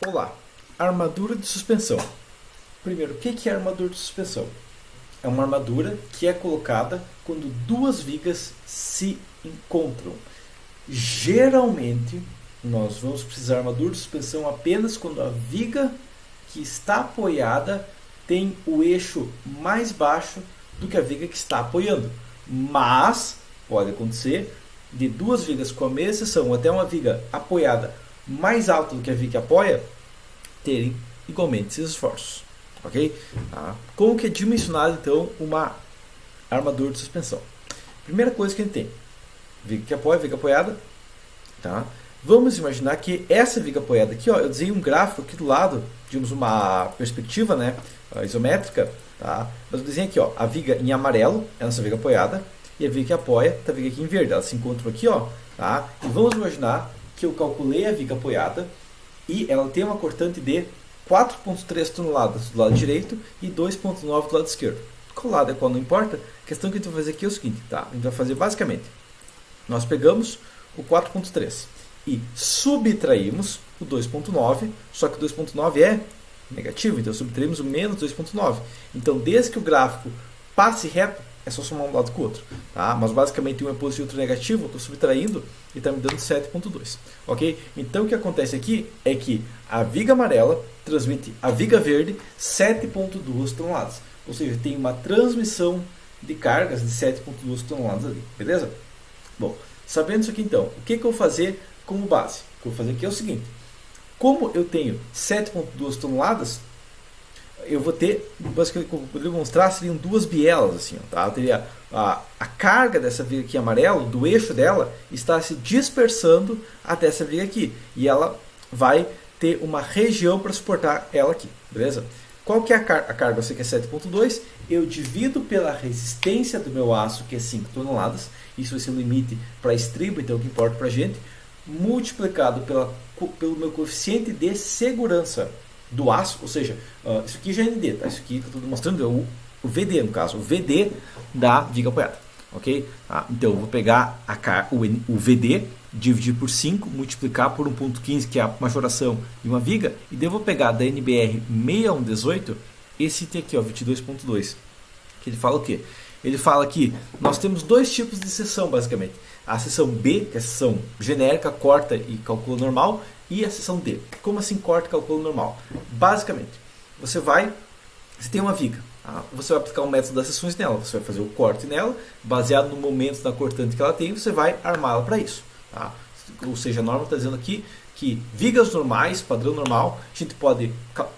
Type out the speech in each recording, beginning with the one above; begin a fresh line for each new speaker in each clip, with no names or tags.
Olá, armadura de suspensão. Primeiro, o que é armadura de suspensão? É uma armadura que é colocada quando duas vigas se encontram. Geralmente, nós vamos precisar de armadura de suspensão apenas quando a viga que está apoiada tem o eixo mais baixo do que a viga que está apoiando. Mas, pode acontecer de duas vigas com a mesma seção, ou até uma viga apoiada mais alta do que a viga que apoia, terem igualmente esses esforços. Ok? Como que é dimensionado então uma armadura de suspensão? Primeira coisa que a gente tem: viga que apoia, viga apoiada. Tá? Vamos imaginar que essa viga apoiada aqui, ó, eu desenhei um gráfico aqui do lado, digamos uma perspectiva, né, isométrica. Tá? Mas eu desenhei aqui, ó, a viga em amarelo é a nossa viga apoiada, e a viga que apoia está a viga aqui em verde. Elas se encontram aqui, ó, tá? E vamos imaginar que eu calculei a viga apoiada e ela tem uma cortante de 4,3 toneladas do lado direito e 2,9 do lado esquerdo. Qual lado é qual não importa. A questão que a gente vai fazer aqui é o seguinte, tá? A gente vai fazer basicamente, nós pegamos o 4,3 e subtraímos o 2,9, só que o 2,9 é negativo, então subtraímos o menos 2,9. Então, desde que o gráfico passe reto, é só somar um lado com o outro. Tá? Mas basicamente um é positivo e outro é negativo, eu estou subtraindo e está me dando 7,2. Ok? Então o que acontece aqui é que a viga amarela transmite a viga verde 7,2 toneladas. Ou seja, tem uma transmissão de cargas de 7,2 toneladas ali. Beleza? Bom, sabendo isso aqui então, o que eu vou fazer como base? O que eu vou fazer aqui é o seguinte: como eu tenho 7,2 toneladas, eu vou ter, basicamente, como eu poderia mostrar, seriam duas bielas, assim, tá? Eu teria a carga dessa viga aqui amarelo, do eixo dela, está se dispersando até essa viga aqui, e ela vai ter uma região para suportar ela aqui, beleza? Qual que é a carga? Eu sei que é 7,2, eu divido pela resistência do meu aço, que é 5 toneladas, isso vai ser o limite para estribo, então o que importa para a gente, multiplicado pelo meu coeficiente de segurança do aço, ou seja, isso aqui já é ND, tá? Isso aqui que eu estou demonstrando é o VD, no caso, o VD da viga apoiada, ok? Então eu vou pegar o VD, dividir por 5, multiplicar por 1,15, que é a majoração de uma viga, e daí eu vou pegar da NBR 6118, esse item aqui, ó, 22,2, que ele fala o quê? Ele fala que nós temos dois tipos de seção, basicamente. A seção B, que é a seção genérica, corta e calcula normal, e a seção D. Como assim corta e calcula normal? Basicamente, você tem uma viga, tá? Você vai aplicar um método das seções nela, você vai fazer o corte nela, baseado no momento da cortante que ela tem, você vai armá-la para isso. Tá? Ou seja, a norma está dizendo aqui que vigas normais, padrão normal, a gente pode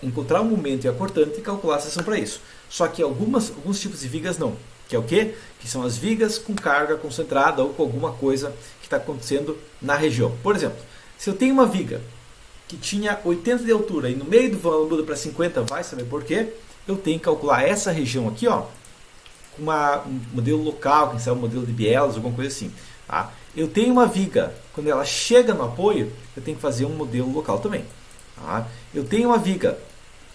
encontrar o momento e a cortante e calcular a seção para isso. Só que alguns tipos de vigas não. Que é o quê? Que são as vigas com carga concentrada ou com alguma coisa que está acontecendo na região. Por exemplo, se eu tenho uma viga que tinha 80 de altura e no meio do vão muda para 50, vai saber por quê? Eu tenho que calcular essa região aqui, ó, com um modelo local, quem sabe um modelo de bielas, alguma coisa assim. Tá? Eu tenho uma viga, quando ela chega no apoio, eu tenho que fazer um modelo local também. Tá? Eu tenho uma viga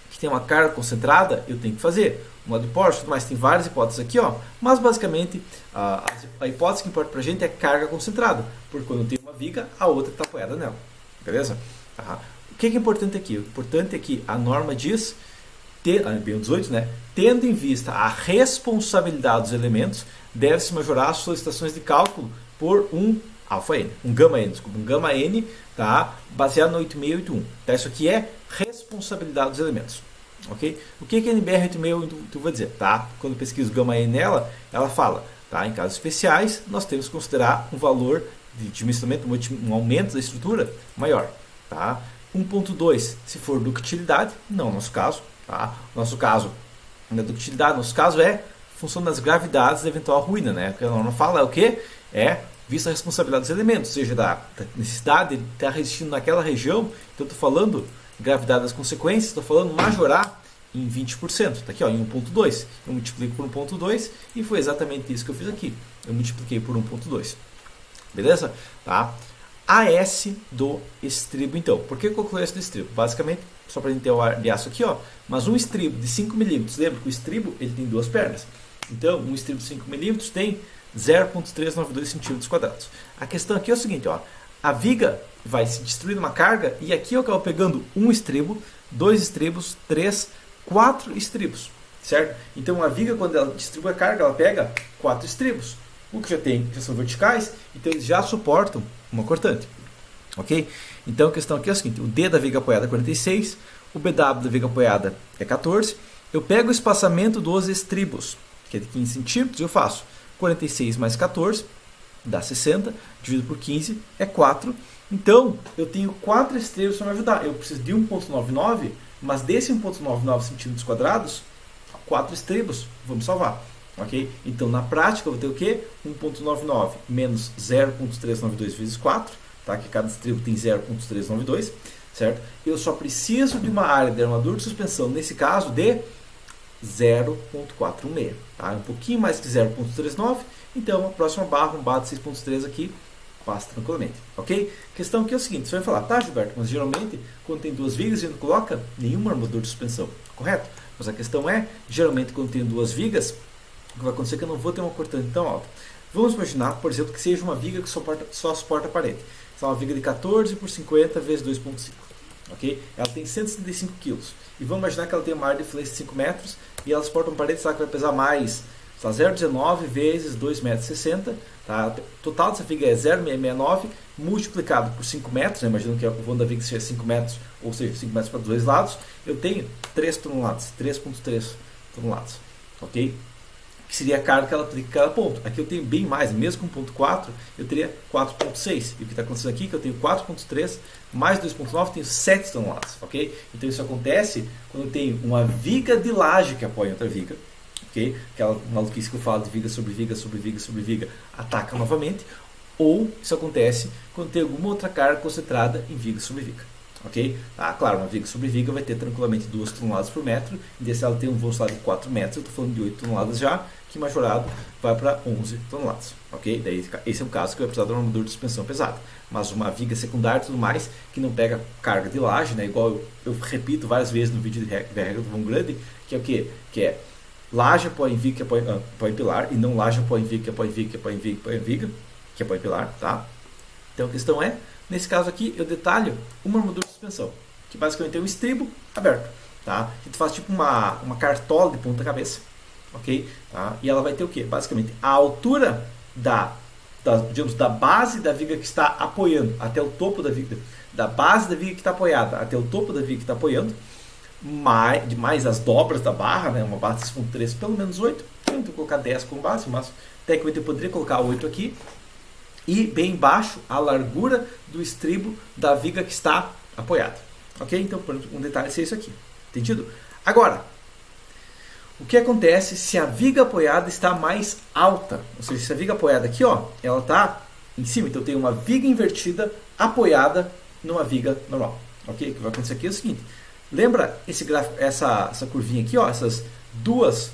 que tem uma carga concentrada, eu tenho que fazer uma de Porsche, mas tem várias hipóteses aqui, ó. Mas basicamente a hipótese que importa pra gente é carga concentrada, porque quando eu tenho uma viga, a outra está apoiada nela, beleza? O que é importante aqui? O importante é que a norma diz, B18, né? Tendo em vista a responsabilidade dos elementos, deve-se majorar as solicitações de cálculo por um alfa N, um gama N, desculpa, um gama N, tá? Baseado no 8681. Tá? Isso aqui é responsabilidade dos elementos. Okay? O que é NBR 8681 vai dizer? Tá? Quando eu pesquiso gama N nela, ela fala, tá? Em casos especiais, nós temos que considerar um valor de dimensionamento, um aumento da estrutura maior. Tá? 1.2, se for ductilidade, não é o nosso caso. Tá? Nosso caso, na ductilidade, nosso caso é função das gravidades da eventual ruína. Né? O que a norma fala é o quê? É vista a responsabilidade dos elementos, ou seja, da necessidade de estar resistindo naquela região. Então, eu estou falando gravidade das consequências, estou falando majorar em 20%. Está aqui, ó, em 1.2. Eu multiplico por 1.2 e foi exatamente isso que eu fiz aqui. Eu multipliquei por 1.2. Beleza? Tá? AS do estribo, então. Por que eu calculei esse do estribo? Basicamente, só para a gente ter o ar de aço aqui, ó, mas um estribo de 5 mm, lembra que o estribo ele tem duas pernas. Então, um estribo de 5 mm tem 0,392 cm². A questão aqui é o seguinte, ó, a viga vai se destruir numa carga e aqui eu acabo pegando um estribo, 2 estribos, 3, 4 estribos, certo? Então a viga, quando ela distribui a carga, ela pega 4 estribos. O que já são verticais, então eles já suportam uma cortante, ok? Então a questão aqui é a seguinte: o D da viga apoiada é 46, o BW da viga apoiada é 14. Eu pego o espaçamento dos estribos, que é de 15 centímetros, eu faço 46 mais 14, dá 60, dividido por 15, é 4. Então, eu tenho 4 estribos para me ajudar. Eu preciso de 1,99, mas desse 1,99 centímetros quadrados, 4 estribos, vamos salvar. Ok? Então, na prática, eu vou ter o quê? 1,99 menos 0,392 vezes 4, tá? Que cada estribo tem 0,392, certo? Eu só preciso de uma área de armadura de suspensão, nesse caso, de 0,46, tá? Um pouquinho mais que 0,39, então a próxima barra, um barra de 6,3 aqui, passa tranquilamente, ok? Questão aqui é o seguinte: você vai falar, tá, Gilberto, mas geralmente quando tem duas vigas a gente não coloca nenhuma armadura de suspensão, correto? Mas a questão é, geralmente quando tem duas vigas, o que vai acontecer é que eu não vou ter uma cortante tão alta. Vamos imaginar, por exemplo, que seja uma viga que só suporta a parede. Então, uma viga de 14 por 50 vezes 2,5. Okay? Ela tem 175 kg. E vamos imaginar que ela tem uma área de flex de 5 metros e ela suporta uma parede, sabe, que vai pesar mais 0,19 vezes 2,60 m. Tá? O total dessa viga é 0,669 multiplicado por 5 metros. Né? Imagino que o vão da viga seja 5 metros, ou seja, 5 metros para os dois lados. Eu tenho 3 toneladas, 3,3 toneladas. Ok? Que seria a carga que ela aplica em cada ponto. Aqui eu tenho bem mais, mesmo com 1.4, eu teria 4.6. E o que está acontecendo aqui é que eu tenho 4.3 mais 2.9, tenho 7 toneladas, ok? Então isso acontece quando eu tenho uma viga de laje que apoia outra viga, ok? Aquela maluquice que eu falo de viga sobre viga, sobre viga, sobre viga, ataca novamente. Ou isso acontece quando tem alguma outra carga concentrada em viga sobre viga. Ok? Ah, claro, uma viga sobre viga vai ter tranquilamente 2 toneladas por metro, e desse ela tem um voo de 4 metros, eu estou falando de 8 toneladas já, que majorado vai para 11 toneladas. Ok? Daí, esse é um caso que vai precisar de uma armadura de suspensão pesada. Mas uma viga secundária e tudo mais, que não pega carga de laje, né? Igual eu repito várias vezes no vídeo de regra do vão grande, que é o quê? Que é laje apoia em viga que apoia em pilar, e não laje apoia em viga que apoia em viga que apoia em viga que apoia em viga que apoia em pilar, tá? Então a questão é, nesse caso aqui, eu detalho uma armadura de suspensão, que basicamente é um estribo aberto, tá? A gente faz tipo uma cartola de ponta cabeça, ok? Tá? E ela vai ter o que? Basicamente, a altura digamos, da base da viga que está apoiando até o topo da viga, da base da viga que está apoiada até o topo da viga que está apoiando, mais as dobras da barra, né? Uma barra de 6.3, pelo menos 8, eu vou colocar 10 como base, mas tecnicamente eu poderia colocar 8 aqui. E bem embaixo, a largura do estribo da viga que está apoiada. Ok? Então, um detalhe é isso aqui. Entendido? Agora, o que acontece se a viga apoiada está mais alta? Ou seja, se a viga apoiada aqui, ó, ela está em cima. Então, eu tenho uma viga invertida apoiada numa viga normal. Ok? O que vai acontecer aqui é o seguinte. Lembra esse gráfico, essa curvinha aqui, ó, essas duas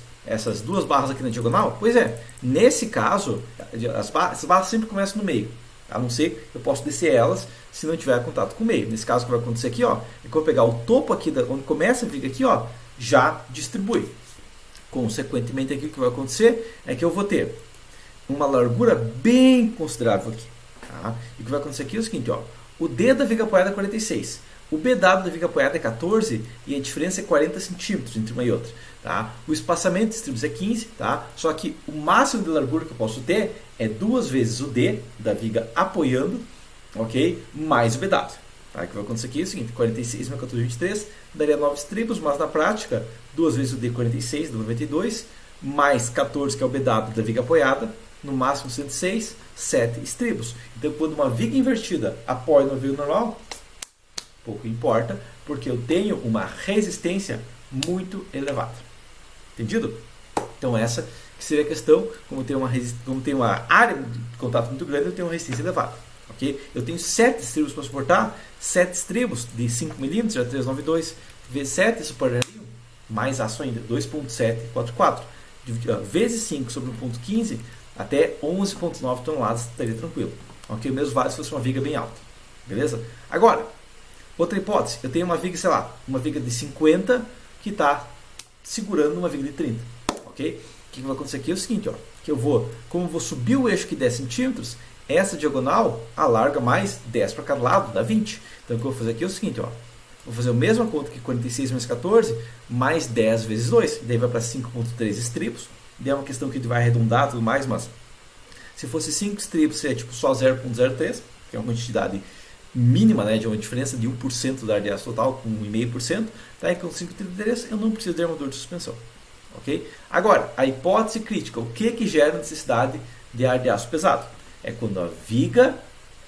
barras aqui na diagonal? Pois é, nesse caso, essas barras sempre começam no meio. A não ser que eu posso descer elas se não tiver contato com o meio. Nesse caso, o que vai acontecer aqui, ó, é que eu vou pegar o topo aqui, onde começa a viga aqui, ó, já distribui. Consequentemente, aqui o que vai acontecer é que eu vou ter uma largura bem considerável aqui. Tá? E o que vai acontecer aqui é o seguinte, ó, o D da viga apoiada é 46. O BW da viga apoiada é 14 e a diferença é 40 centímetros entre uma e outra. Tá? O espaçamento de estribos é 15, tá? Só que o máximo de largura que eu posso ter é 2 vezes o D da viga apoiando, ok? Mais o BW. Tá? O que vai acontecer aqui é o seguinte, 46 mais 14, 23, daria 9 estribos, mas na prática, 2 vezes o D, 46, dá 92, mais 14, que é o BW da viga apoiada, no máximo 106, 7 estribos. Então, quando uma viga invertida apoia uma viga normal, pouco importa, porque eu tenho uma resistência muito elevada. Entendido? Então essa que seria a questão, como tem uma área de contato muito grande, eu tenho uma resistência elevada. Okay? Eu tenho 7 estribos para suportar, 7 estribos de 5 mm, já 392, vezes 7 suportariam, mais aço ainda, 2.744, vezes 5 sobre 1.15, até 11.9 toneladas estaria tranquilo. Ok? O mesmo vale se fosse uma viga bem alta. Beleza? Agora, outra hipótese, eu tenho uma viga, sei lá, uma viga de 50 que está segurando uma viga de 30, ok? O que vai acontecer aqui é o seguinte, ó, que como eu vou subir o eixo aqui 10 centímetros, essa diagonal alarga mais 10 para cada lado, dá 20. Então o que eu vou fazer aqui é o seguinte, ó. Vou fazer a mesma conta que 46 mais 14, mais 10 vezes 2. Daí vai para 5,3 estribos. Daí é uma questão que a gente vai arredondar e tudo mais, mas se fosse 5 estribos, seria tipo só 0,03, que é uma quantidade mínima, né, de uma diferença de 1% da ar de aço total com 1,5%. Daí com 5,33 eu não preciso de armadura de suspensão. Okay? Agora, a hipótese crítica, o que gera necessidade de ar de aço pesado? É quando a viga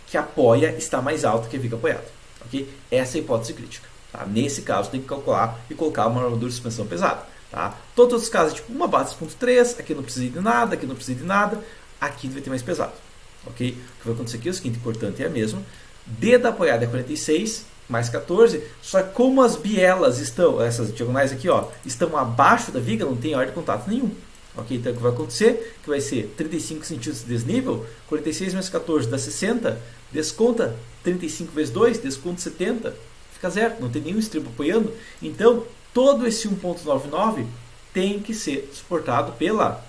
que apoia está mais alta que a viga apoiada. Okay? Essa é a hipótese crítica. Tá? Nesse caso, tem que calcular e colocar uma armadura de suspensão pesada. Tá? Todos os outros casos, tipo uma base 6.3, aqui não precisa de nada, aqui não precisa de nada, aqui vai ter mais pesado. Okay? O que vai acontecer aqui é o seguinte, importante é a mesma. D da apoiada é 46, mais 14, só que como as bielas estão, essas diagonais aqui, ó, estão abaixo da viga, não tem ar de contato nenhum. Ok, então o que vai acontecer? Que vai ser 35 centímetros de desnível, 46 mais 14 dá 60, desconta 35 vezes 2, desconta 70, fica zero, não tem nenhum estribo apoiando. Então, todo esse 1,99 tem que ser suportado pela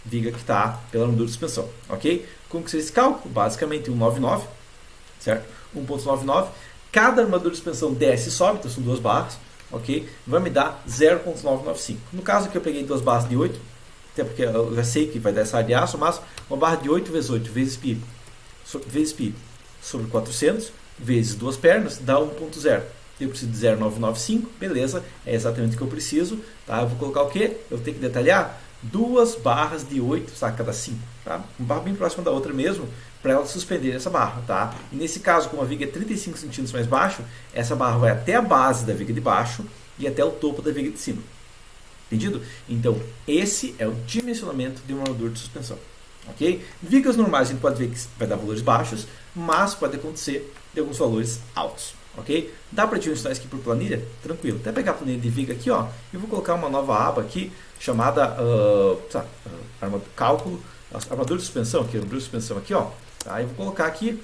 viga que está, pela armadura de suspensão. Ok? Como que seria esse cálculo? Basicamente 1,99, certo? 1,99. Cada armadura de suspensão desce e sobe, então são duas barras. Ok? Vai me dar 0,995. No caso aqui eu peguei duas barras de 8, até porque eu já sei que vai dar essa ar de aço, mas uma barra de 8 vezes 8 vezes π sobre 400 vezes duas pernas dá 1,0. Eu preciso de 0,995, beleza, é exatamente o que eu preciso. Tá? Eu vou colocar o quê? Eu tenho que detalhar duas barras de 8 a cada 5. Tá? Uma barra bem próxima da outra mesmo, para ela suspender essa barra. Tá? E nesse caso, como a viga é 35 centímetros mais baixo, essa barra vai até a base da viga de baixo e até o topo da viga de cima. Entendido? Então, esse é o dimensionamento de uma armadura de suspensão. Ok? Vigas normais a gente pode ver que vai dar valores baixos, mas pode acontecer de alguns valores altos. Ok? Dá para dimensionar isso aqui por planilha? Tranquilo. Até pegar a planilha de viga aqui, ó, e vou colocar uma nova aba aqui chamada cálculo, armadura de suspensão, aqui, armadura de suspensão aqui, ó. Tá? E vou colocar aqui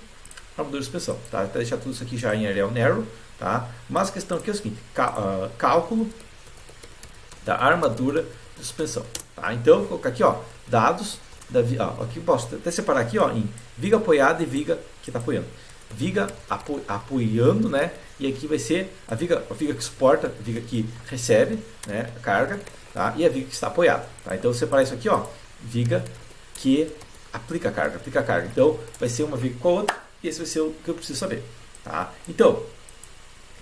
armadura de suspensão. Tá? Até deixar tudo isso aqui já em Arial Narrow. Tá? Mas a questão aqui é o seguinte: cálculo da armadura de suspensão. Tá? Então, vou colocar aqui, ó, dados da aqui eu posso até separar aqui, ó, em viga apoiada e viga que está apoiando. Viga apoiando, né? E aqui vai ser a viga que suporta, a viga que recebe, né, a carga, tá? E a viga que está apoiada. Tá? Então, eu vou separar isso aqui, ó, viga que aplica a carga. Então, vai ser uma viga com a outra e esse vai ser o que eu preciso saber. Tá? Então,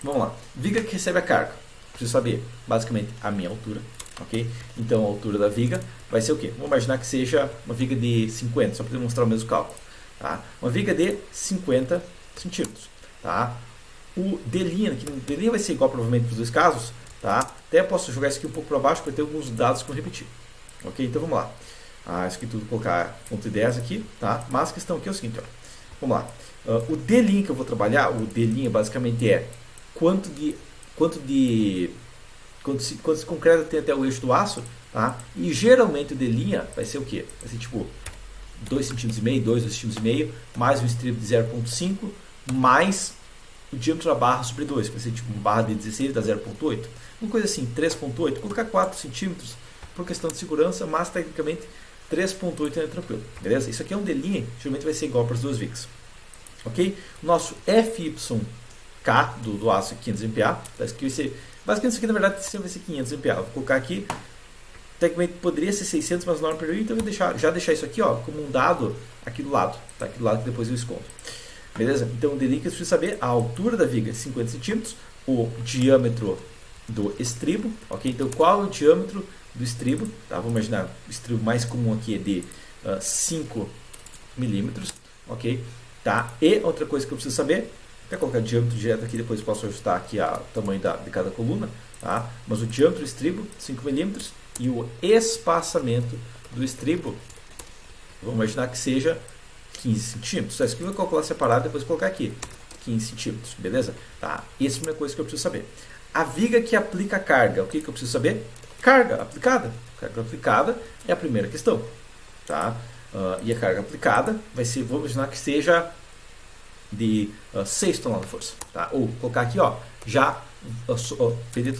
vamos lá. Viga que recebe a carga. Preciso saber, basicamente, a minha altura. Ok? Então, a altura da viga vai ser o quê? Vamos imaginar que seja uma viga de 50, só para demonstrar o mesmo cálculo. Tá? Uma viga de 50 centímetros. Tá? O D', aqui, o D' vai ser igual provavelmente para os dois casos. Tá? Até posso jogar isso aqui um pouco para baixo para ter alguns dados que vão repetir. Ok? Então, vamos lá. Isso aqui tudo, vou colocar ponto 10 aqui. Tá? Mas a questão aqui é o seguinte. Ó. Vamos lá. O D' que eu vou trabalhar, o D' basicamente é quanto esse concreto tem até o eixo do aço, tá? E geralmente o D' vai ser o quê? Vai ser tipo 2,5 cm, 2,5 cm, mais um estribo de 0,5, mais o diâmetro da barra sobre 2, vai ser tipo uma barra de 16 dá 0,8, uma coisa assim, 3,8, colocar 4 centímetros por questão de segurança, mas tecnicamente 3,8 é tranquilo, beleza? Isso aqui é um D', geralmente vai ser igual para as duas vigas, ok? O nosso FYK do aço 500 MPa, tá? Isso aqui vai ser, basicamente isso aqui na verdade vai ser 500 MPa, vou colocar aqui, tecnicamente poderia ser 600, mas não é período, então eu vou já deixar isso aqui, ó, como um dado aqui do lado, tá? Aqui do lado que depois eu escondo, beleza? Então o D' que eu preciso saber a altura da viga, 50 centímetros, o diâmetro do estribo, ok? Então qual é o diâmetro do estribo, tá? Vamos imaginar, o estribo mais comum aqui é de 5 milímetros, ok? Tá? E outra coisa que eu preciso saber, até colocar diâmetro direto aqui, depois posso ajustar aqui o tamanho de cada coluna, tá? Mas o diâmetro do estribo, 5 milímetros, e o espaçamento do estribo, vamos imaginar que seja 15 centímetros. Isso aqui eu vou calcular separado, depois colocar aqui, 15 centímetros, beleza? Tá? Essa é a primeira coisa que eu preciso saber. A viga que aplica a carga, o que eu preciso saber? Carga aplicada. Carga aplicada é a primeira questão, tá? E a carga aplicada vai ser, vamos imaginar que seja de 6 toneladas de força, tá? Ou colocar aqui, ó, já VD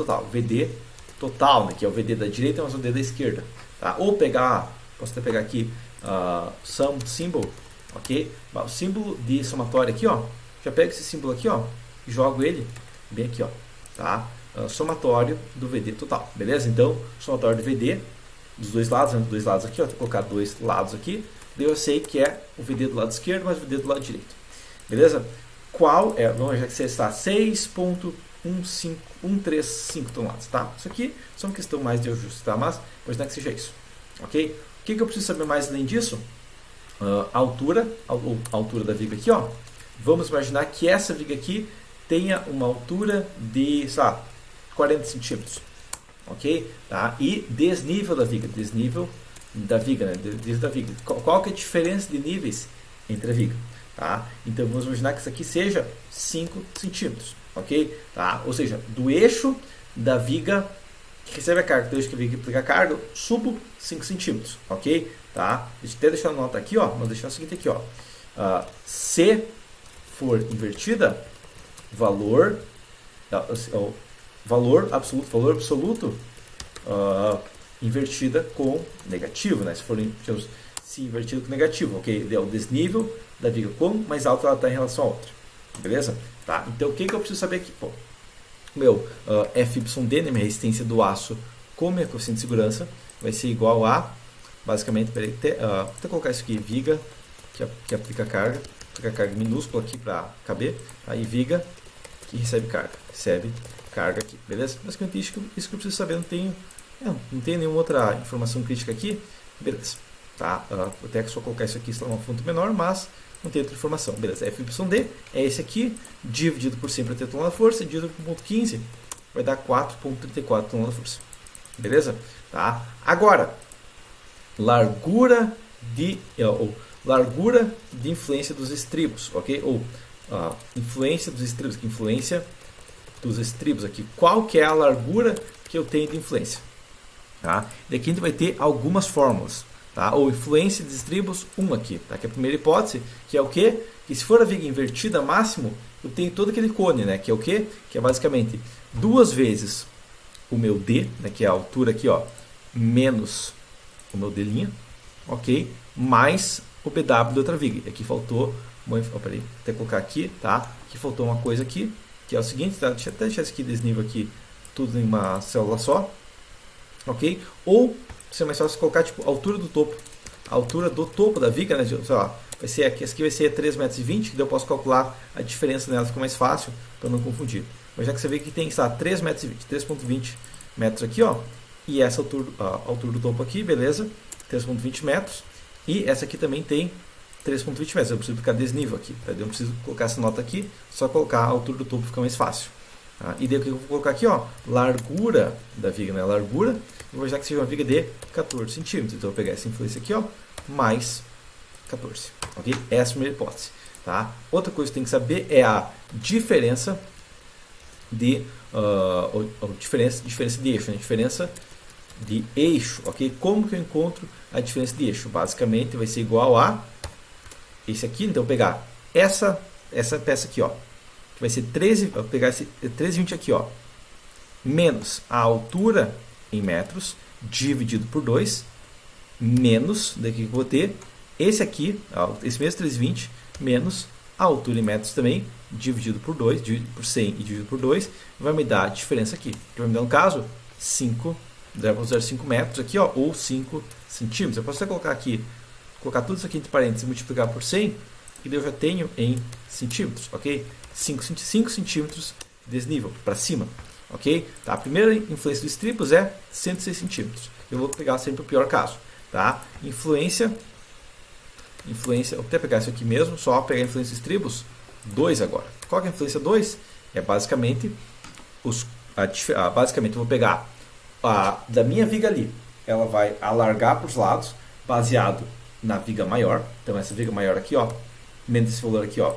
total, né, que é o VD da direita, mas o VD da esquerda, tá? Ou pegar, posso até pegar aqui sum symbol, ok? O símbolo de somatório aqui, ó, já pego esse símbolo aqui, ó, e jogo ele bem aqui, ó, tá? Somatório do VD total, beleza? Então, somatório do VD dos dois lados, né, dos dois lados aqui, ó, vou colocar dois lados aqui, daí eu sei que é o VD do lado esquerdo mais o VD do lado direito, beleza? Qual é, vamos já que você está 6,135 toneladas, tá? Isso aqui é uma questão mais de ajuste, tá? Mas pode ser que seja isso, ok? O que eu preciso saber mais além disso? A altura da viga aqui, ó. Vamos imaginar que essa viga aqui tenha uma altura de, sei lá, 40 centímetros, ok? Tá? E desnível da viga, né? Desnível da viga. Qual que é a diferença de níveis entre a viga? Tá? Então vamos imaginar que isso aqui seja 5 centímetros, ok? Tá? Ou seja, do eixo da viga que recebe a carga, do eixo que a viga aplica a carga, subo 5 centímetros, ok? Tá? Deixa eu até deixar a nota aqui, ó. Vamos deixar o seguinte aqui, ó. Se for invertida, valor absoluto invertida com negativo, né? Se invertido com negativo, ok? É o desnível da viga, quanto mais alta ela está em relação a outra, beleza? Tá? Então o que eu preciso saber aqui? Pô, meu FYD, né, minha resistência do aço com minha coeficiente de segurança vai ser igual a, basicamente, vou até colocar isso aqui, viga que aplica carga minúscula aqui para caber, aí viga que recebe carga aqui, beleza? Basicamente isso que eu preciso saber, não tenho nenhuma outra informação crítica aqui, beleza? Tá? Vou até só colocar isso aqui, está numa fonte menor, mas não tem outra informação, beleza? FYD é esse aqui, dividido por 100 para ter tonelada de força, dividido por 0,15, vai dar 4,34 toneladas de força, beleza? Tá? Agora, largura de influência dos estribos, ok? Ou influência dos estribos, aqui, qual que é a largura que eu tenho de influência? Tá? Daqui a gente vai ter algumas fórmulas, tá? Ou influência de estribos 1 aqui, tá? Que é a primeira hipótese, que é o quê? Que se for a viga invertida máximo, eu tenho todo aquele cone, né? Que é o quê? Que é basicamente 2 vezes o meu D, né? Que é a altura aqui, ó, menos o meu D', ok? Mais o BW da outra viga. E aqui faltou, peraí, até colocar aqui, tá? Aqui faltou uma coisa aqui, que é o seguinte, tá? Deixa eu até deixar esse aqui desnível aqui, tudo em uma célula só, ok? Ou se é mais fácil colocar tipo a altura do topo da viga, né? Sei lá, vai ser aqui, essa aqui vai ser 3,20 metros, que daí eu posso calcular a diferença nela, fica mais fácil para não confundir. Mas já que você vê que tem, sei lá, 3,20 metros aqui, ó, e essa altura, a altura do topo aqui, beleza? 3,20 metros. E essa aqui também tem 3,20 metros. Eu preciso ficar desnível aqui, tá? Eu não preciso colocar essa nota aqui, só colocar a altura do topo fica mais fácil. Tá? E daí o que eu vou colocar aqui, ó? Largura da viga, né? Largura, eu vou imaginar que seja uma viga de 14 centímetros. Então eu vou pegar essa influência aqui, ó, mais 14. Ok? Essa é a primeira hipótese. Tá? Outra coisa que tem que saber é a diferença de diferença de eixo, né? Diferença de eixo, ok? Como que eu encontro a diferença de eixo? Basicamente vai ser igual a esse aqui, então eu vou pegar essa peça aqui, ó, que vai ser 13, vou pegar esse 13,20 aqui, ó, menos a altura em metros dividido por 2, menos, daqui que eu vou ter esse aqui, esse mesmo 13,20, menos a altura em metros também, dividido por 2, dividido por 100 e dividido por 2, vai me dar a diferença aqui, que vai me dar, no caso, 0,05 metros aqui, ó, ou 5 centímetros. Eu posso até colocar tudo isso aqui entre parênteses e multiplicar por 100, e daí eu já tenho em centímetros, ok? 5 centímetros de desnível para cima, ok? Tá? A primeira influência dos estribos é 106 centímetros. Eu vou pegar sempre o pior caso, tá? Influência, eu vou até pegar isso aqui mesmo, só pegar a influência dos estribos 2 agora. Qual que é a influência 2? É basicamente, basicamente eu vou pegar da minha viga ali, ela vai alargar para os lados, baseado na viga maior. Então essa viga maior aqui, ó, menos esse valor aqui, ó,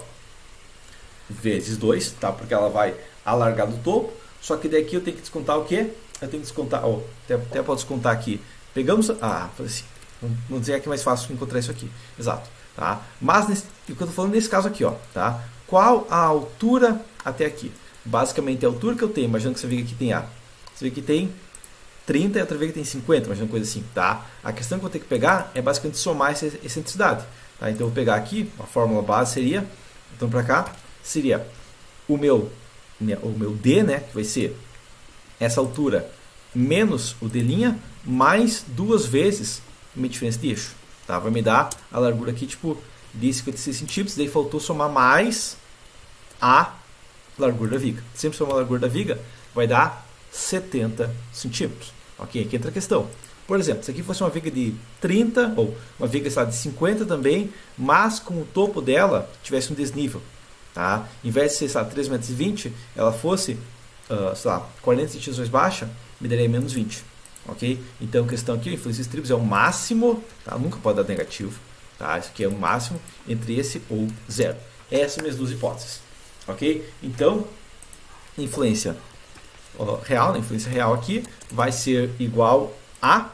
vezes 2, tá? Porque ela vai alargar do topo. Só que daqui eu tenho que descontar o quê? Eu tenho que descontar, ó, até posso descontar aqui. Pegamos, assim, vamos dizer que é mais fácil encontrar isso aqui. Exato, tá? Mas o que eu estou falando nesse caso aqui, ó, tá? Qual a altura até aqui? Basicamente a altura que eu tenho, imaginando que essa viga aqui tem você vê que tem 30 e outra viga tem 50, imagina uma coisa assim, tá? A questão que eu vou ter que pegar é basicamente somar essa excentricidade, Tá? Então eu vou pegar aqui, a fórmula base seria, então para cá, seria o meu D, né, que vai ser essa altura menos o D' mais 2 vezes a minha diferença de eixo. Tá? Vai me dar a largura aqui tipo de 56 centímetros, daí faltou somar mais a largura da viga. Sempre somar a largura da viga vai dar 70 centímetros. Ok? Aqui entra a questão. Por exemplo, se aqui fosse uma viga de 30, ou uma viga sei lá, de 50 também, mas com o topo dela tivesse um desnível. Tá? Em vez de ser 3,20 m, ela fosse sei lá, 40 centímetros mais baixa, me daria menos 20. Ok? Então a questão aqui, influência de estribos é o máximo, tá? Nunca pode dar negativo. Tá? Isso aqui é o máximo entre esse ou zero. Essas são minhas duas hipóteses. Ok? Então, influência real, né? Influência real aqui vai ser igual a,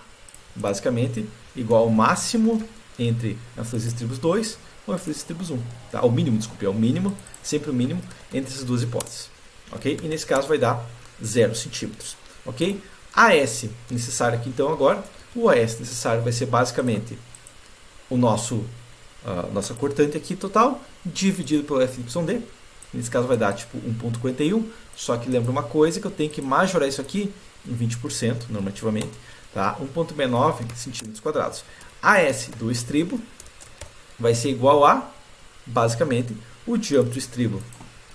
basicamente, igual ao máximo entre a influência de estribos 2 ou a influência de estribos 1. Tá? O mínimo, desculpe, é o mínimo, sempre o mínimo entre essas duas hipóteses. Ok? E nesse caso vai dar 0 centímetros. Ok? AS necessário aqui então agora, o AS necessário vai ser basicamente o nosso nossa cortante aqui total, dividido pelo FYD. Nesse caso vai dar tipo 1,41, só que lembra uma coisa, que eu tenho que majorar isso aqui em 20% normativamente, tá? 1,69 centímetros quadrados. AS do estribo vai ser igual a, basicamente, o diâmetro do estribo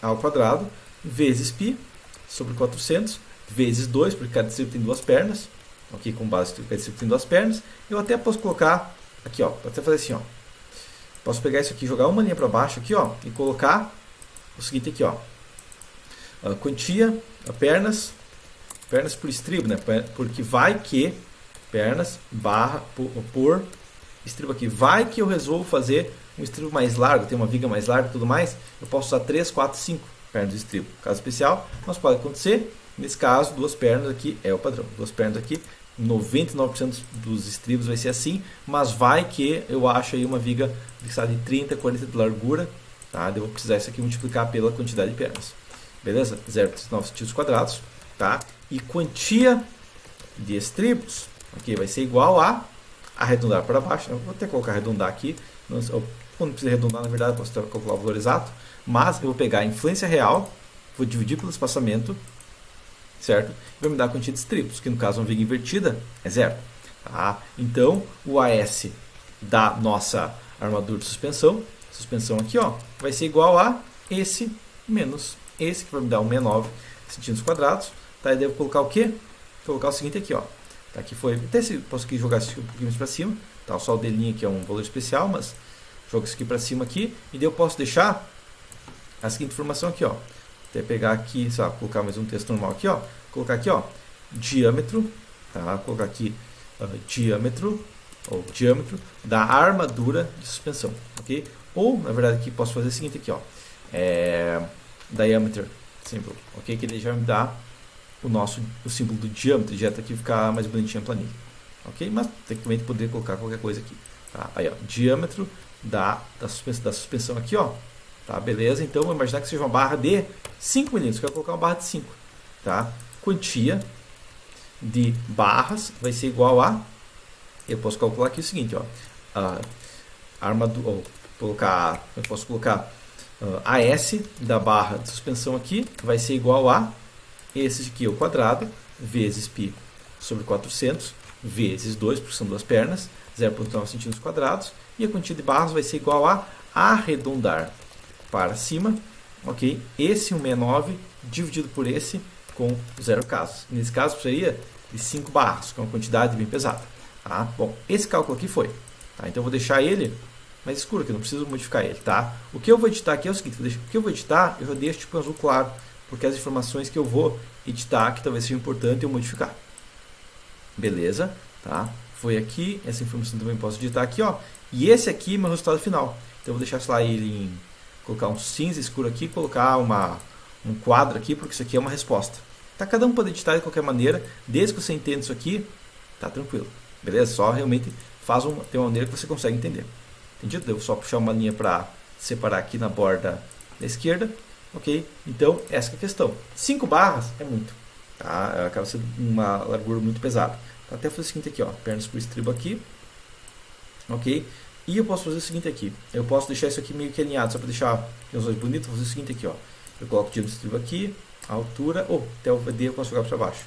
ao quadrado, vezes π, sobre 400, vezes 2, porque cada estribo tem duas pernas, aqui com base que cada estribo tem duas pernas. Eu até posso colocar aqui, ó, pode até fazer assim, ó. Posso pegar isso aqui, jogar uma linha para baixo aqui, ó, e colocar o seguinte aqui, ó. A quantia, pernas por estribo, né? Porque vai que pernas barra por estribo aqui. Vai que eu resolvo fazer um estribo mais largo, tem uma viga mais larga e tudo mais, eu posso usar 3, 4, 5 pernas de estribo. Caso especial, mas pode acontecer. Nesse caso, duas pernas aqui é o padrão. Duas pernas aqui, 99% dos estribos vai ser assim, mas vai que eu acho aí uma viga de 30, 40 de largura, tá? Eu vou precisar isso aqui multiplicar pela quantidade de pernas. Beleza? 0,9 centímetros quadrados, tá? E quantia de estribos, aqui vai ser igual a arredondar para baixo. Eu vou até colocar arredondar aqui. Quando precisa arredondar, na verdade, eu posso calcular o valor exato, mas eu vou pegar a influência real, vou dividir pelo espaçamento, certo? E vai me dar a quantia de estribos, que no caso uma viga invertida é zero. Tá? Então, o AS da nossa armadura de suspensão aqui, ó, vai ser igual a esse menos esse, que vai me dar 1,69 centímetros quadrados. Tá? E devo colocar o quê? Vou colocar o seguinte aqui, ó. Tá? Aqui foi, até se posso aqui jogar isso um pouquinho mais para cima. Tá? Só o delinho aqui é um valor especial, mas jogo isso aqui para cima aqui. E daí eu posso deixar a seguinte informação aqui, ó. Até pegar aqui, sei lá, colocar mais um texto normal aqui, ó. Colocar aqui, ó, diâmetro, tá? Colocar aqui diâmetro da armadura de suspensão, ok? Ou, na verdade, aqui posso fazer o seguinte aqui, ó. Diameter symbol, ok? Que ele já me dá o símbolo do diâmetro, direto aqui ficar mais bonitinho a planilha, ok? Mas tecnicamente poderia colocar qualquer coisa aqui, tá? Aí, ó, diâmetro da suspensão aqui, ó. Tá, beleza? Então, vou imaginar que seja uma barra de 5 mm. Eu quero colocar uma barra de 5. Tá? Quantia de barras vai ser igual a... Eu posso calcular aqui o seguinte, ó. Armadura... eu posso colocar AS da barra de suspensão aqui vai ser igual a esse aqui ao quadrado, vezes π sobre 400, vezes 2, porque são duas pernas, 0,9 centímetros quadrados. E a quantia de barras vai ser igual a arredondar para cima, ok? Esse 1,69 dividido por esse com 0 casos. Nesse caso seria de 5 barras, que é uma quantidade bem pesada. Tá? Bom, esse cálculo aqui foi. Tá? Então eu vou deixar ele mais escuro, que eu não preciso modificar ele. Tá? O que eu vou editar aqui é o seguinte, o que eu vou editar, eu já deixo tipo azul claro, porque as informações que eu vou editar, que talvez seja importante eu modificar. Beleza? Tá? Foi aqui, essa informação também posso editar aqui, ó. E esse aqui é o meu resultado final. Então eu vou deixar lá ele em... colocar um cinza escuro aqui, colocar um quadro aqui, porque isso aqui é uma resposta. Tá? Cada um pode editar de qualquer maneira, desde que você entenda isso aqui, tá tranquilo. Beleza? Só realmente tem uma maneira que você consegue entender. Entendido? Devo só puxar uma linha para separar aqui na borda da esquerda. Ok? Então, essa é a questão. 5 barras é muito. Tá? Acaba sendo uma largura muito pesada. Então, até fazer o seguinte aqui, ó, pernas por estribo aqui. Ok? E eu posso fazer o seguinte aqui. Eu posso deixar isso aqui meio que alinhado, só para deixar os olhos bonitos. Vou fazer o seguinte aqui, ó. Eu coloco o diâmetro do estribo aqui, a altura, ou até o VD eu posso jogar para baixo.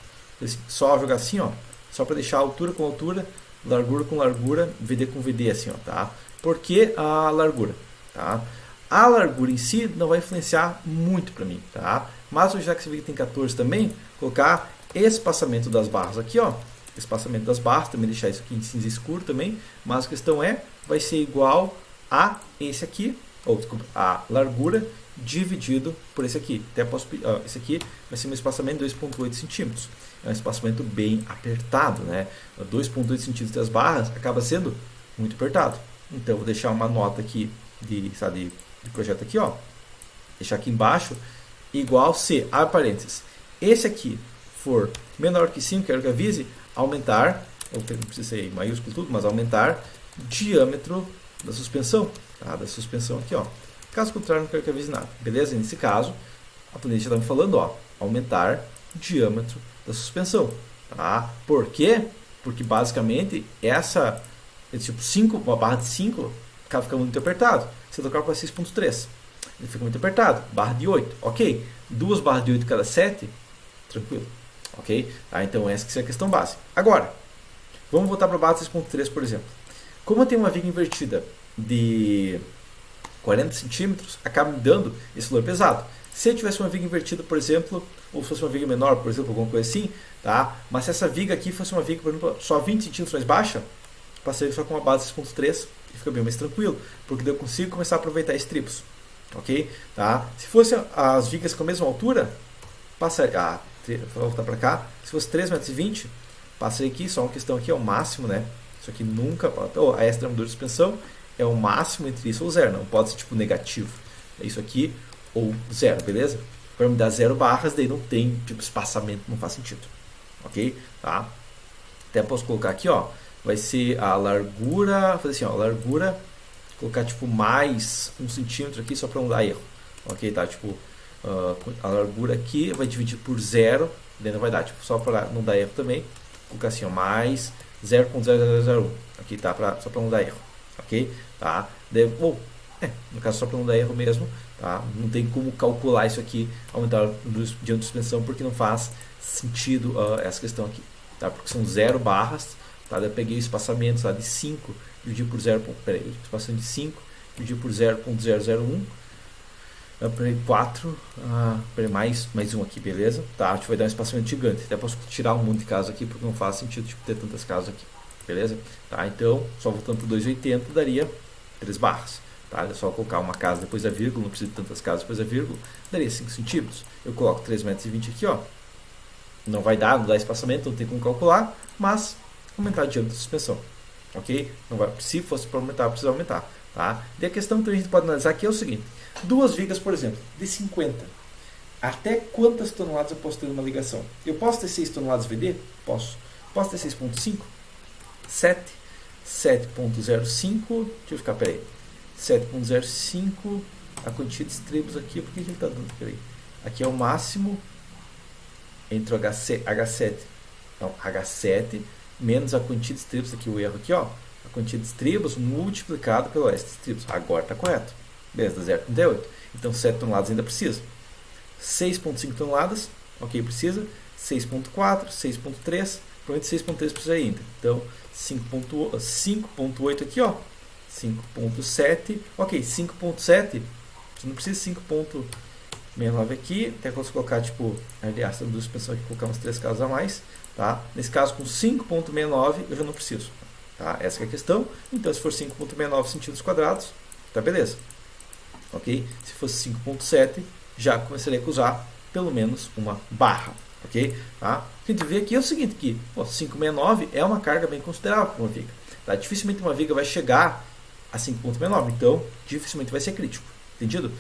Só jogar assim, ó. Só para deixar a altura com altura, largura com largura, VD com VD, assim, ó, tá? Por que a largura? Tá? A largura em si não vai influenciar muito para mim, tá? Mas já que você vê que tem 14 também, colocar espaçamento das barras aqui, ó. Espaçamento das barras, também deixar isso aqui em cinza escuro também. Mas a questão vai ser igual a esse aqui, ou desculpa, a largura dividido por esse aqui. Até posso, esse aqui vai ser um espaçamento de 2,8 centímetros. É um espaçamento bem apertado, né? 2,8 centímetros das barras acaba sendo muito apertado. Então, eu vou deixar uma nota aqui de projeto aqui, ó. Deixar aqui embaixo, igual se, abre parênteses, esse aqui for menor que 5, quero que avise, aumentar, não precisa ser maiúsculo tudo, mas aumentar diâmetro da suspensão, tá? Da suspensão aqui, ó. Caso contrário, não quero que avise nada, beleza? Nesse caso, a planilha já está me falando, ó, aumentar diâmetro da suspensão, tá? Por quê? Porque basicamente essa, tipo 5, uma barra de 5, acaba ficando muito apertado. Se eu trocar para 6.3, ele fica muito apertado. Barra de 8, ok. 2 barras de 8 cada 7, tranquilo. Ok? Tá? Então essa que é a questão básica. Agora, vamos voltar para a barra de 6.3, por exemplo. Como eu tenho uma viga invertida de 40 centímetros, acaba me dando esse valor pesado. Se eu tivesse uma viga invertida, por exemplo, ou se fosse uma viga menor, por exemplo, alguma coisa assim, tá? Mas se essa viga aqui fosse uma viga, por exemplo, só 20 centímetros mais baixa, passei só com uma base de 6.3 e fica bem mais tranquilo, porque daí eu consigo começar a aproveitar estribos. Ok? Tá? Se fosse as vigas com a mesma altura, passaria. Vou voltar para cá. Se fosse 3,20 m, passei aqui, só uma questão aqui, é o máximo, né? Isso aqui nunca. A extra de suspensão é o máximo entre isso ou zero, não pode ser tipo negativo. É isso aqui ou zero, beleza? Para me dar 0 barras, daí não tem tipo espaçamento, não faz sentido. Ok? Tá? Até posso colocar aqui, ó. Vai ser a largura, fazer assim, ó, largura, colocar tipo mais 1 centímetro aqui só para não dar erro. Ok? Tá? Tipo, a largura aqui vai dividir por 0, daí não vai dar, tipo, só para não dar erro também. Colocar assim, ó, mais 0,0001. Aqui tá, só para não dar erro. Ok? Tá? Daí, no caso só para não dar erro mesmo, tá? Não tem como calcular isso aqui, aumentar diante de suspensão, porque não faz sentido essa questão aqui, tá? Porque são 0 barras, tá? Daí eu peguei o espaçamento, tá, de 5, dividi por 0, peraí, espaçamento de 5, dividi por 0,001, peraí, 4, peraí, mais 1 aqui, beleza? Tá? A gente vai dar um espaçamento gigante, até posso tirar um monte de casas aqui, porque não faz sentido tipo, ter tantas casas aqui, beleza? Tá? Então, só voltando para 2,80 daria 3 barras. Tá? É só colocar uma casa depois da vírgula, não precisa de tantas casas depois da vírgula, daria 5 centímetros. Eu coloco 3,20 m aqui, ó. Não vai dar, não dá espaçamento, não tem como calcular, mas aumentar o diâmetro da suspensão. Ok? Não vai, se fosse para aumentar, precisa aumentar. Tá? E a questão que a gente pode analisar aqui é o seguinte: duas vigas, por exemplo, de 50. Até quantas toneladas eu posso ter numa ligação? Eu posso ter 6 toneladas VD? Posso. Posso ter 6,5? 7? 7,05? Deixa eu ficar, peraí. 7,05, a quantia de estribos aqui, por que ele está dando? Peraí. Aqui é o máximo entre o H7, não, H7 menos a quantia de estribos, aqui o erro aqui, ó, a quantia de estribos multiplicado pelo S de estribos. Agora está correto. Beleza, 0,38. Então 7 toneladas ainda precisa. 6,5 toneladas, ok, precisa. 6,4, 6,3, provavelmente 6,3 precisa ainda. Então 5,8 aqui, ó. 5.7, ok, 5.7, você não precisa 5.69 aqui, até posso colocar, tipo, aliás, duas pessoas aqui, colocar umas 3 casas a mais, tá? Nesse caso, com 5.69, eu já não preciso, tá? Essa é a questão. Então, se for 5.69 centímetros quadrados, tá beleza, ok? Se fosse 5.7, já começaria a usar pelo menos uma barra, ok? Tá? O que a gente vê aqui é o seguinte, que 5.69 é uma carga bem considerável para uma viga, tá? Dificilmente uma viga vai chegar a 5,69, então dificilmente vai ser crítico, entendido?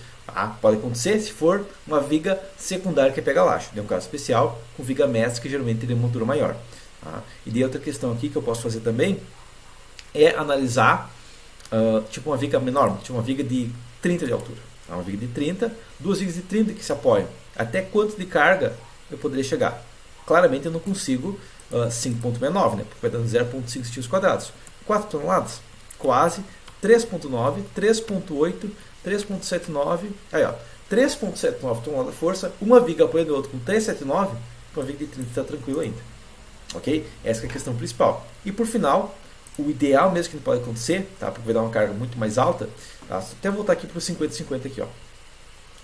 Pode acontecer se for uma viga secundária que pega laje, é um caso especial com viga mestra que geralmente teria uma altura maior, tá? E daí outra questão aqui que eu posso fazer também é analisar tipo uma viga menor, tipo uma viga de 30 de altura, tá? Uma viga de 30, duas vigas de 30 que se apoiam, até quanto de carga eu poderia chegar? Claramente eu não consigo 5,69, né? Porque vai dando 0,5 centímetros quadrados, 4 toneladas, quase 3.9, 3.8, 3.79, aí ó, 3.79 toneladas de força, uma viga apoiando o outro com 3.79, com a viga de 30 está tranquilo ainda. Ok? Essa é a questão principal. E por final, o ideal mesmo que pode acontecer, tá? Porque vai dar uma carga muito mais alta, tá? Até voltar aqui para o 50-50 aqui, ó.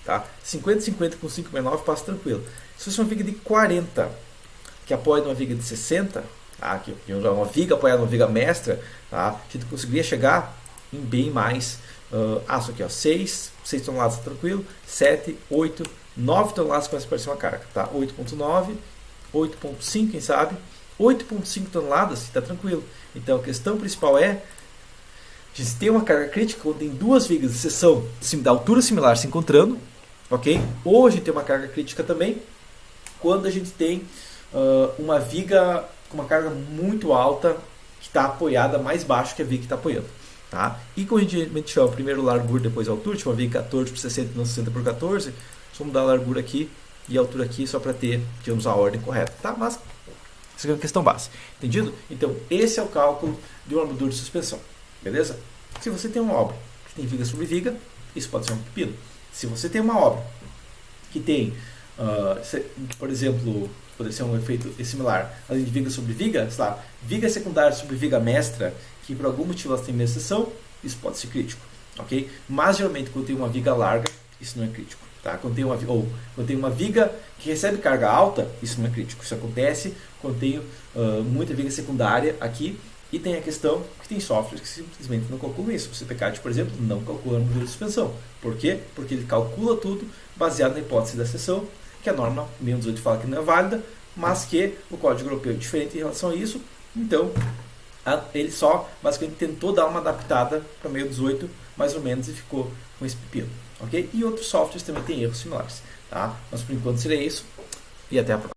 Tá? 50-50 com 5,9 passa tranquilo. Se fosse uma viga de 40, que apoia numa viga de 60, tá? Que uma viga apoiada numa viga mestra, tá? A gente conseguiria chegar em bem mais aço aqui, ó, 6 toneladas tranquilo, 7, 8, 9 toneladas começa a aparecer uma carga, tá? 8.9, 8.5, quem sabe? 8.5 toneladas, está tranquilo. Então a questão principal é de se ter uma carga crítica quando tem duas vigas de seção da altura similar se encontrando, ok? Ou a gente tem uma carga crítica também quando a gente tem uma viga com uma carga muito alta que está apoiada mais baixo que a viga que está apoiando. Tá? E como a gente chama primeiro largura, depois altura, tinha uma viga 14 por 60 não 60 por 14, só mudar a largura aqui e a altura aqui só para ter, digamos, a ordem correta. Tá? Mas essa é uma questão base. Entendido? Então, esse é o cálculo de uma armadura de suspensão. Beleza? Se você tem uma obra que tem viga sobre viga, isso pode ser um pepino. Se você tem uma obra que tem, por exemplo, pode ser um efeito similar, além de viga sobre viga, sei lá, viga secundária sobre viga mestra, que por algum motivo elas têm menos seção, isso pode ser crítico. Ok? Mas geralmente quando tem uma viga larga, isso não é crítico. Tá? Quando tem uma viga que recebe carga alta, isso não é crítico. Isso acontece quando tem muita viga secundária aqui. E tem a questão que tem softwares que simplesmente não calculam isso. O CPCAD, por exemplo, não calcula a armadura de suspensão. Por quê? Porque ele calcula tudo baseado na hipótese da seção, que a norma 618 fala que não é válida, mas que o código europeu é diferente em relação a isso. Então, ele só basicamente tentou dar uma adaptada para 618, mais ou menos, e ficou com esse pepino. Okay? E outros softwares também têm erros similares. Tá? Mas por enquanto seria isso. E até a próxima.